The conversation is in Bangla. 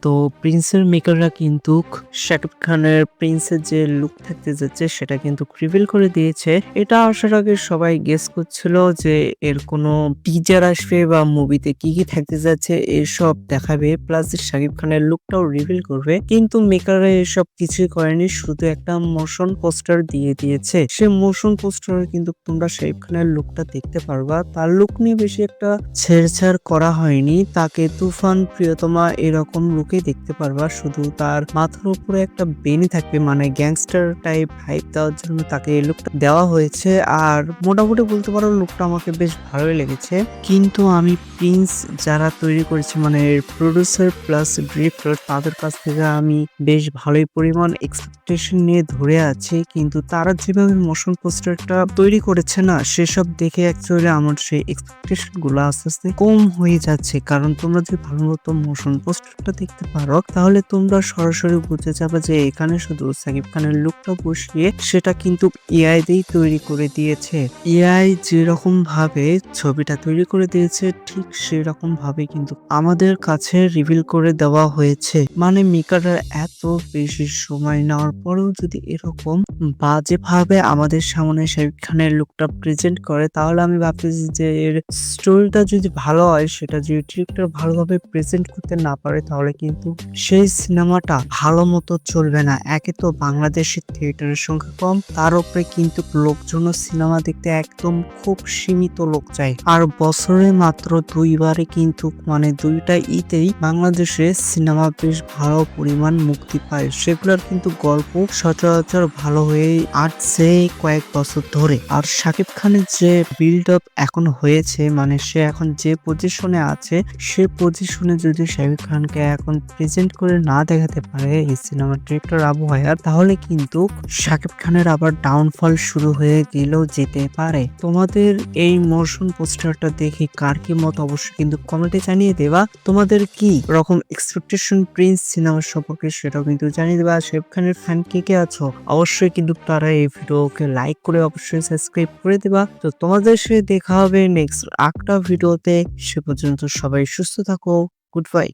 তো প্রিন্সের মেকাররা কিন্তু শাকিব খানের প্রিন্সের যে লুক থাকতে যাচ্ছে সেটা কিন্তু রিভিল করে দিয়েছে। এটা আসার আগে সবাই গেস করছিল যে এর কোনো টিজার আসবে বা মুভিতে কি কি থাকতে যাচ্ছে এসব দেখাবে, প্লাস শাকিব খানের লুকটাও রিভিল করবে। কিন্তু মেকাররা এসব কিছুই করেনি, শুধু একটা মোশন পোস্টার দিয়ে দিয়েছে। সে মোশন পোস্টারে কিন্তু তোমরা শাকিব খানের লুকটা দেখতে পারবা। তার লুক নিয়ে বেশি একটা ছেড়ছাড় করা হয়নি। তাকে তুফান, প্রিয়তমা এরকম লুকে দেখতে পারবা। শুধু তার মাথার উপরে একটা বেনি থাকবে, মানে গ্যাংস্টার টাইপ হাইপ দেওয়ার জন্য তাকে এই লুকটা দেওয়া হয়েছে। আর মোটামুটি বলতে পারো লুকটা আমাকে বেশ ভালোই লেগেছে। কিন্তু আমি প্রিন্স যারা তৈরি করেছে, মানে প্রডিউসার প্লাস ডিরেক্টর, তাদের কাছ থেকে আমি বেশ ভালোই পরিমাণ এক্সপেকটেশন নিয়ে ধরে আছি। কিন্তু তারা যেভাবে মোশন পোস্টারটা তৈরি করেছে না, সেসব দেখে অ্যাকচুয়ালি আমার সেই এক্সপেকটেশন গুলো আস্তে আস্তে কম হয়ে যাচ্ছে। কারণ তোমরা যদি ভালো মতো মোশন পোস্টারটা দেখতে পারো তাহলে তোমরা সরাসরি বুঝে যাবে যে এখানে শুধু সাকিব খানের লুকটা বসিয়ে সেটা কিন্তু এআই দিয়েই তৈরি করে দিয়েছে। এআই যেরকম ভাবে ছবিটা তৈরি করে দিয়েছে ঠিক সেরকম ভাবে কিন্তু আমাদের কাছে রিভিল করে দেওয়া হয়েছে। মানে মেকাররা এত বেশি সময় নেওয়ার পরেও যদি এরকম বাজে ভাবে আমাদের সামনে শাকিব খানের লুকটা প্রেজেন্ট করে, তাহলে আমি ভাবতেছি যে এর স্টোরিটা যদি ভালো হয়, সেটা যদি ডিরেক্টর ভালোভাবে প্রেজেন্ট করতে না পারে, তাহলে কিন্তু সেই সিনেমাটা ভালো মতো চলবে না। একে তো বাংলাদেশের থিয়েটারের সংখ্যা কম, তার উপরে কিন্তু লোকজন সিনেমা দেখতে একদম খুব সীমিত লোক চায়। আর বছরে মাত্র দুইবারে কিন্তু, মানে দুইটা ঈদেই বাংলাদেশে সিনেমা বেশ ভালো পরিমাণ মুক্তি পায়। সেগুলোর কিন্তু গল্প সচরাচর ভালো হয়ে আসছে কয়েক বছর ধরে। আর শাকিব খানের যে বিল্ড আপ এখন হয়েছে, মানে সে এখন যে পজিশনে আছে, সে পজিশনে যদি শাকিব খানকে এখন প্রেজেন্ট করে না দেখাতে পারে এই সিনেমার ডিরেক্টর আবু হায়াত, তাহলে কিন্তু শাকিব খানের আবার ডাউনফল শুরু হয়ে গেলেও যেতে পারে। তোমাদের এই মোশন পোস্টারটা দেখে কার কি মত অবশ্যই কিন্তু কমেন্টে জানিয়ে দেবা। তোমাদের কি রকম এক্সপেকটেশন প্রিন্স সিনেমার সম্পর্কে সেটাও কিন্তু জানিয়ে দেবা। শাকিব খানের ফ্যান কে কে আছো অবশ্যই কিন্তু তারা এই ভিডিওকে লাইক করে অবশ্যই সাবস্ক্রাইব করে দেবা। তো তোমাদের সাথে দেখা হবে নেক্সট একটা ভিডিওতে। সে পর্যন্ত সবাই সুস্থ থাকো। Good bye.